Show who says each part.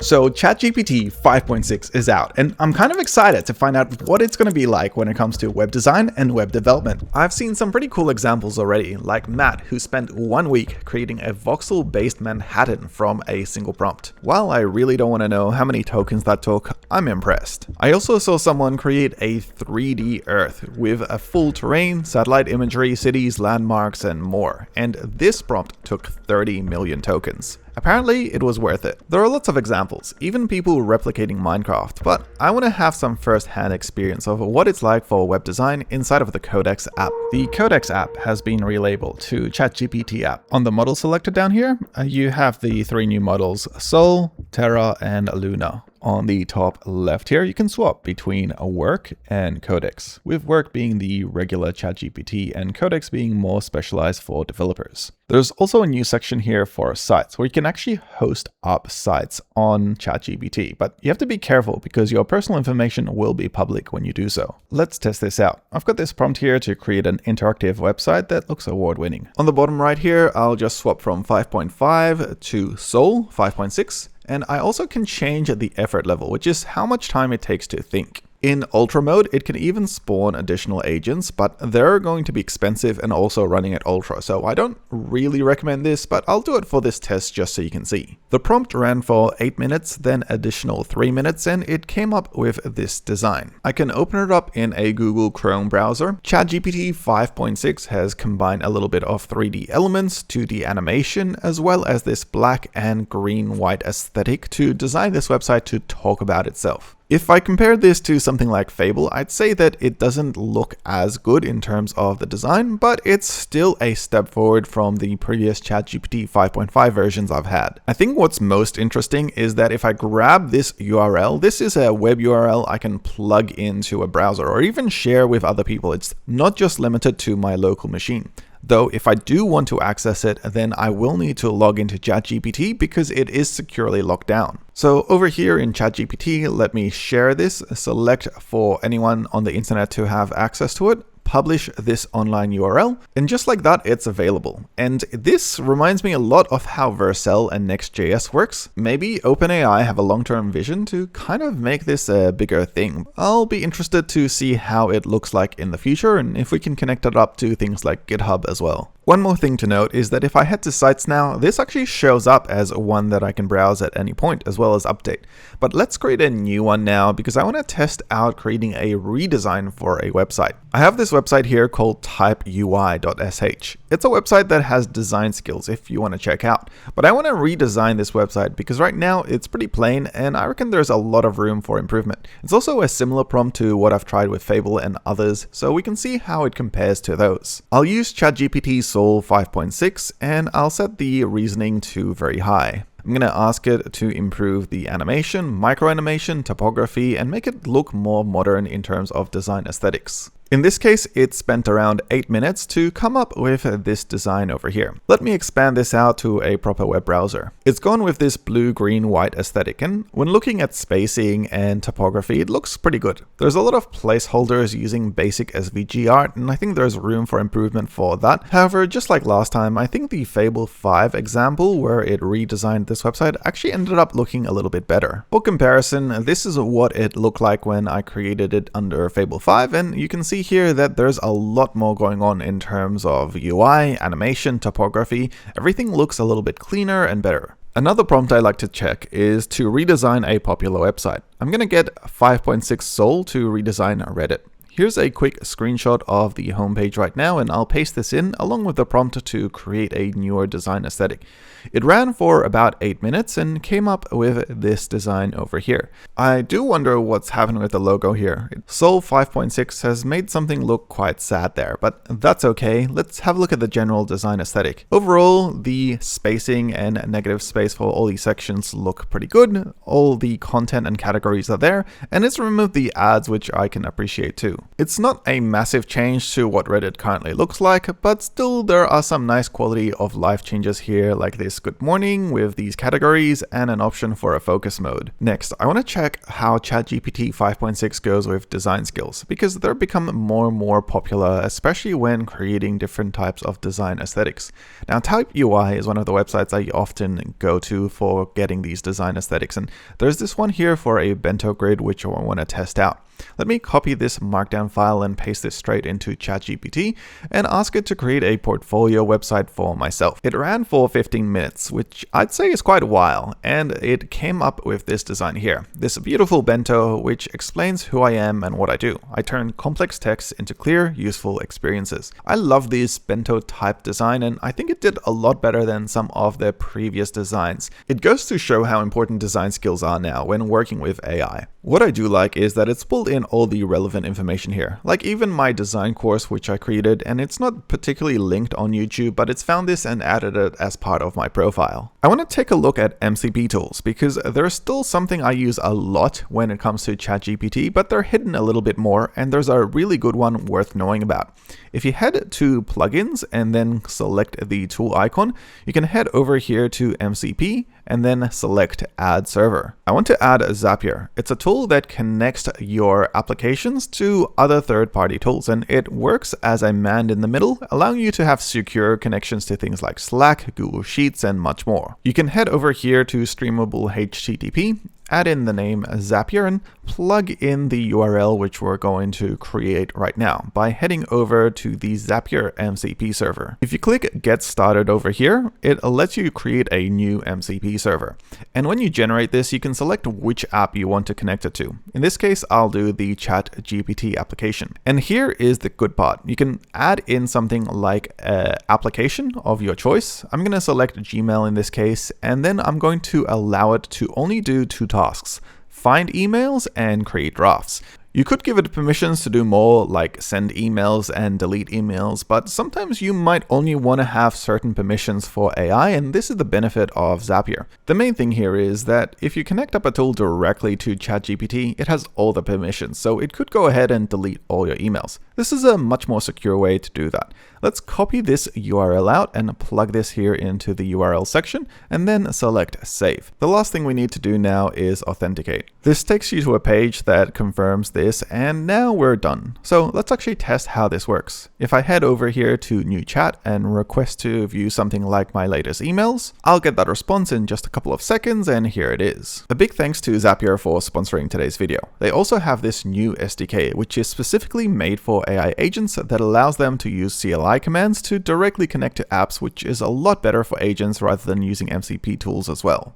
Speaker 1: So ChatGPT 5.6 is out, and I'm kind of excited to find out what it's going to be like when it comes to web design and web development. I've seen some pretty cool examples already, like Matt, who spent 1 week creating a voxel-based Manhattan from a single prompt. While I really don't want to know how many tokens that took, I'm impressed. I also saw someone create a 3D Earth with a full terrain, satellite imagery, cities, landmarks, and more, and this prompt took 30 million tokens. Apparently, it was worth it. There are lots of examples, even people replicating Minecraft, but I want to have some first-hand experience of what it's like for web design inside of the Codex app. The Codex app has been relabeled to ChatGPT app. On the model selector down here, you have the 3 new models, Sol, Terra, and Luna. On the top left here, you can swap between Work and Codex, with Work being the regular ChatGPT and Codex being more specialized for developers. There's also a new section here for sites, where you can actually host up sites on ChatGPT, but you have to be careful because your personal information will be public when you do so. Let's test this out. I've got this prompt here to create an interactive website that looks award-winning. On the bottom right here, I'll just swap from 5.5 to Sol 5.6. And I also can change the effort level, which is how much time it takes to think. In Ultra mode, it can even spawn additional agents, but they're going to be expensive and also running at Ultra, so I don't really recommend this, but I'll do it for this test just so you can see. The prompt ran for 8 minutes, then additional 3 minutes, and it came up with this design. I can open it up in a Google Chrome browser. ChatGPT 5.6 has combined a little bit of 3D elements, 2D animation, as well as this black and green-white aesthetic to design this website to talk about itself. If I compare this to something like Fable, I'd say that it doesn't look as good in terms of the design, but it's still a step forward from the previous ChatGPT 5.5 versions I've had. I think what's most interesting is that if I grab this URL, this is a web URL I can plug into a browser or even share with other people. It's not just limited to my local machine. Though if I do want to access it, then I will need to log into ChatGPT because it is securely locked down. So over here in ChatGPT, let me share this, select for anyone on the internet to have access to it, publish this online URL, and just like that, it's available. And this reminds me a lot of how Vercel and Next.js works. Maybe OpenAI have a long-term vision to kind of make this a bigger thing. I'll be interested to see how it looks like in the future and if we can connect it up to things like GitHub as well. One more thing to note is that if I head to sites now, this actually shows up as one that I can browse at any point as well as update. But let's create a new one now because I want to test out creating a redesign for a website. I have this website here called TypeUI.sh. It's a website that has design skills if you want to check out. But I want to redesign this website because right now it's pretty plain and I reckon there's a lot of room for improvement. It's also a similar prompt to what I've tried with Fable and others, so we can see how it compares to those. I'll use ChatGPT Sol 5.6 and I'll set the reasoning to very high. I'm going to ask it to improve the animation, micro animation, typography, and make it look more modern in terms of design aesthetics. In this case, it spent around 8 minutes to come up with this design over here. Let me expand this out to a proper web browser. It's gone with this blue, green, white aesthetic, and when looking at spacing and typography, it looks pretty good. There's a lot of placeholders using basic SVG art, and I think there's room for improvement for that. However, just like last time, I think the Fable 5 example where it redesigned this website actually ended up looking a little bit better. For comparison, this is what it looked like when I created it under Fable 5, and you can see here that there's a lot more going on in terms of UI, animation, typography. Everything looks a little bit cleaner and better. Another prompt I like to check is to redesign a popular website. I'm going to get 5.6 Sol to redesign Reddit. Here's a quick screenshot of the homepage right now, and I'll paste this in along with the prompt to create a newer design aesthetic. It ran for about 8 minutes and came up with this design over here. I do wonder what's happening with the logo here. Sol 5.6 has made something look quite sad there, but that's okay. Let's have a look at the general design aesthetic. Overall, the spacing and negative space for all these sections look pretty good. All the content and categories are there, and it's removed the ads, which I can appreciate too. It's not a massive change to what Reddit currently looks like, but still there are some nice quality of life changes here, like this good morning with these categories and an option for a focus mode. Next, I want to check how ChatGPT 5.6 goes with design skills, because they're becoming more and more popular, especially when creating different types of design aesthetics. Now, TypeUI is one of the websites I often go to for getting these design aesthetics, and there's this one here for a bento grid which I want to test out. Let me copy this markdown file and paste this straight into ChatGPT and ask it to create a portfolio website for myself. It ran for 15 minutes, which I'd say is quite a while, and it came up with this design here. This beautiful bento which explains who I am and what I do. I turn complex text into clear, useful experiences. I love this bento type design, and I think it did a lot better than some of their previous designs. It goes to show how important design skills are now when working with AI. What I do like is that it's pulled in all the relevant information here, like even my design course which I created, and it's not particularly linked on YouTube, but it's found this and added it as part of my profile. I want to take a look at MCP tools because they're still something I use a lot when it comes to ChatGPT, but they're hidden a little bit more, and there's a really good one worth knowing about. If you head to plugins and then select the tool icon, you can head over here to MCP and then select add server. I want to add Zapier. It's a tool that connects your applications to other third-party tools, and it works as a man in the middle, allowing you to have secure connections to things like Slack, Google Sheets, and much more. You can head over here to streamable HTTP, add in the name Zapier, and plug in the URL which we're going to create right now by heading over to the Zapier MCP server. If you click Get Started over here, it lets you create a new MCP server. And when you generate this, you can select which app you want to connect it to. In this case, I'll do the ChatGPT application. And here is the good part. You can add in something like an application of your choice. I'm going to select Gmail in this case, and then I'm going to allow it to only do two tasks: find emails and create drafts. You could give it permissions to do more, like send emails and delete emails, but sometimes you might only want to have certain permissions for AI, and this is the benefit of Zapier. The main thing here is that if you connect up a tool directly to ChatGPT, it has all the permissions, so it could go ahead and delete all your emails. This is a much more secure way to do that. Let's copy this URL out and plug this here into the URL section, and then select Save. The last thing we need to do now is authenticate. This takes you to a page that confirms this, and now we're done. So let's actually test how this works. If I head over here to New Chat and request to view something like my latest emails, I'll get that response in just a couple of seconds, and here it is. A big thanks to Zapier for sponsoring today's video. They also have this new SDK, which is specifically made for AI agents that allows them to use CLI commands to directly connect to apps, which is a lot better for agents rather than using MCP tools as well.